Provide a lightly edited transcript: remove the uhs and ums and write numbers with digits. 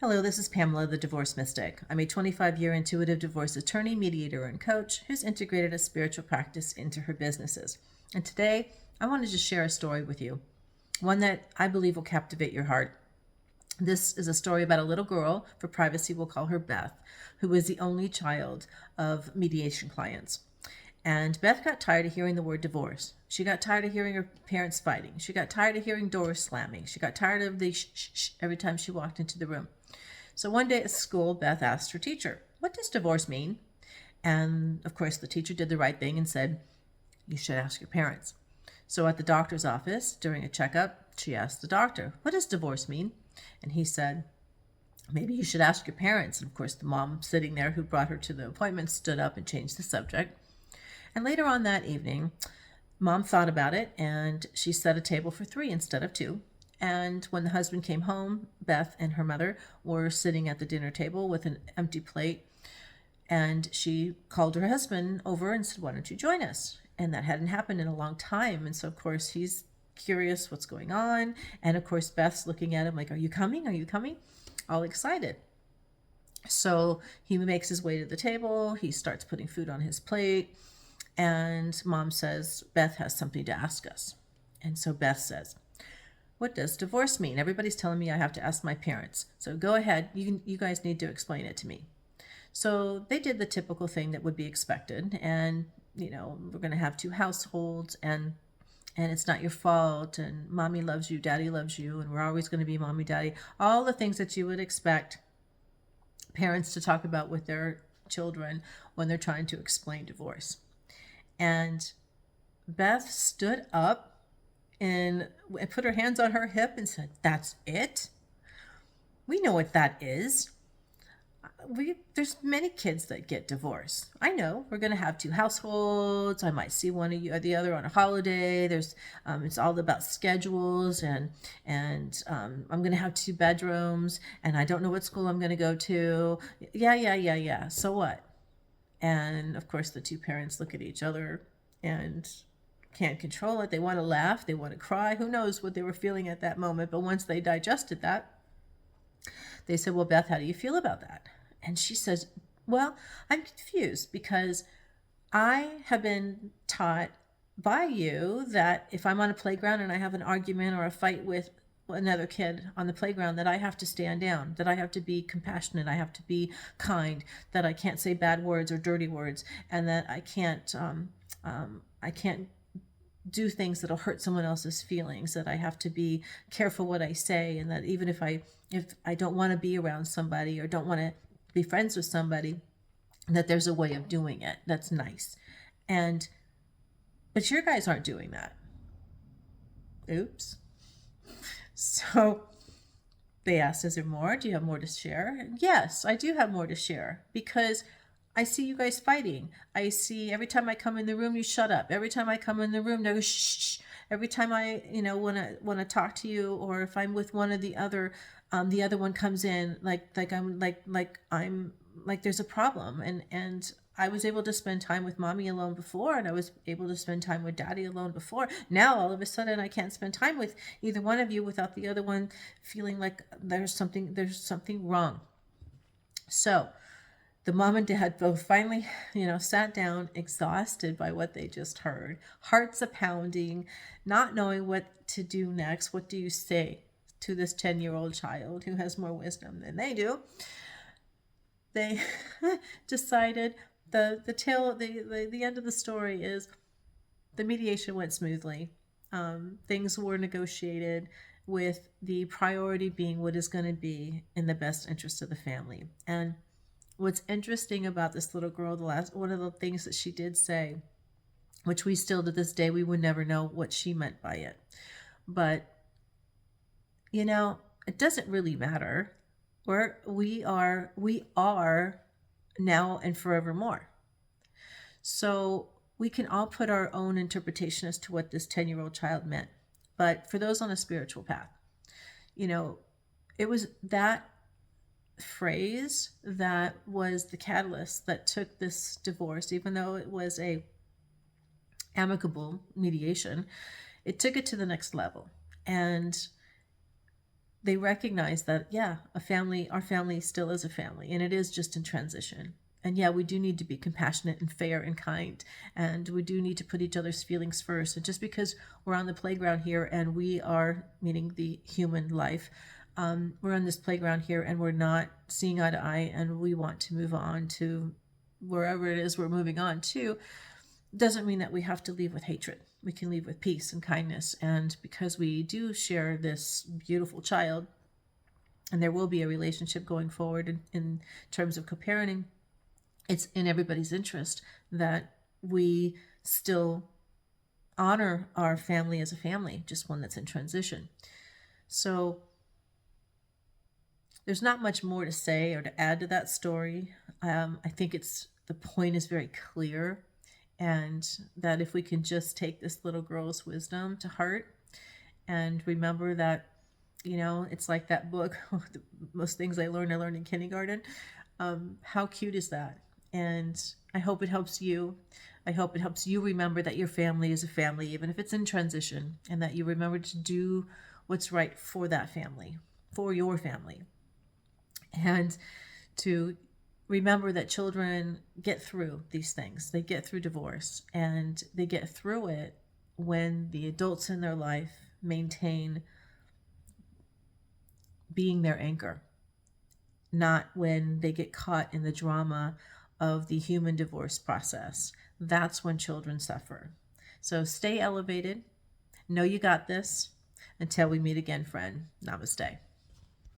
Hello, this is Pamela, the Divorce Mystic. I'm a 25-year intuitive divorce attorney, mediator, and coach who's integrated a spiritual practice into her businesses. And today, I wanted to share a story with you, one that I believe will captivate your heart. This is a story about a little girl, for privacy we'll call her Beth, who was the only child of mediation clients. And Beth got tired of hearing the word divorce. She got tired of hearing her parents fighting. She got tired of hearing doors slamming. She got tired of the shh, shh, shh every time she walked into the room. So one day at school, Beth asked her teacher, "What does divorce mean?" And of course, the teacher did the right thing and said, "You should ask your parents." So at the doctor's office, during a checkup, she asked the doctor, "What does divorce mean?" And he said, "Maybe you should ask your parents." And of course, the mom sitting there who brought her to the appointment stood up and changed the subject. And later on that evening, Mom thought about it and she set a table for 3 instead of 2. And when the husband came home, Beth and her mother were sitting at the dinner table with an empty plate. And she called her husband over and said, "Why don't you join us?" And that hadn't happened in a long time. And so, of course, he's curious what's going on. And of course, Beth's looking at him like, "Are you coming? Are you coming?" All excited. So he makes his way to the table. He starts putting food on his plate. And Mom says, "Beth has something to ask us." And so Beth says, "What does divorce mean? Everybody's telling me I have to ask my parents. So go ahead. You guys need to explain it to me." So they did the typical thing that would be expected. And, we're going to have 2 households and it's not your fault. And mommy loves you, daddy loves you. And we're always going to be mommy, daddy. All the things that you would expect parents to talk about with their children when they're trying to explain divorce. And Beth stood up and put her hands on her hip and said, "That's it? We know what that is. There's many kids that get divorced. I know we're going to have 2 households. I might see one of you or the other on a holiday. It's all about schedules and I'm going to have 2 bedrooms and I don't know what school I'm going to go to. Yeah. So what?" And of course, the 2 parents look at each other and can't control it. They want to laugh. They want to cry. Who knows what they were feeling at that moment. But once they digested that, they said, "Well, Beth, how do you feel about that?" And she says, "Well, I'm confused because I have been taught by you that if I'm on a playground and I have an argument or a fight with another kid on the playground, that I have to stand down, that I have to be compassionate, I have to be kind, that I can't say bad words or dirty words, and that I can't do things that'll hurt someone else's feelings, that I have to be careful what I say, and that even if I don't want to be around somebody or don't want to be friends with somebody, that there's a way of doing it that's nice. But your guys aren't doing that." Oops. So they asked, "Is there more? Do you have more to share?" "Yes, I do have more to share because I see you guys fighting. I see every time I come in the room, you shut up. Every time I come in the room, no shh. Every time I, want to talk to you, or if I'm with one or the other one comes in like I'm like there's a problem. And I was able to spend time with mommy alone before, and I was able to spend time with daddy alone before. Now all of a sudden I can't spend time with either one of you without the other one feeling like there's something wrong." So the mom and dad both finally, sat down, exhausted by what they just heard, hearts a pounding, not knowing what to do next. What do you say to this 10-year-old child who has more wisdom than they do? They decided the end of the story is the mediation went smoothly. Things were negotiated with the priority being what is going to be in the best interest of the family. And what's interesting about this little girl, one of the things that she did say, which we still to this day, we would never know what she meant by it. But, it doesn't really matter. We are now and forevermore. So we can all put our own interpretation as to what this 10-year-old child meant. But for those on a spiritual path, it was that phrase that was the catalyst that took this divorce, even though it was a amicable mediation, it took it to the next level. And they recognize that, yeah, our family still is a family, and it is just in transition. And yeah, we do need to be compassionate and fair and kind, and we do need to put each other's feelings first. And just because we're on the playground here and we are, meaning the human life, we're on this playground here and we're not seeing eye to eye and we want to move on to wherever it is we're moving on to, doesn't mean that we have to leave with hatred. We can leave with peace and kindness. And because we do share this beautiful child, and there will be a relationship going forward in terms of co-parenting, it's in everybody's interest that we still honor our family as a family, just one that's in transition. So there's not much more to say or to add to that story. I think the point is very clear, and that if we can just take this little girl's wisdom to heart and remember that, it's like that book, most things I learned in kindergarten. How cute is that? And I hope it helps you. I hope it helps you remember that your family is a family, even if it's in transition, and that you remember to do what's right for that family, for your family. And to remember that children get through these things. They get through divorce, and they get through it when the adults in their life maintain being their anchor, not when they get caught in the drama of the human divorce process. That's when children suffer. So stay elevated. Know you got this. Until we meet again, friend. Namaste.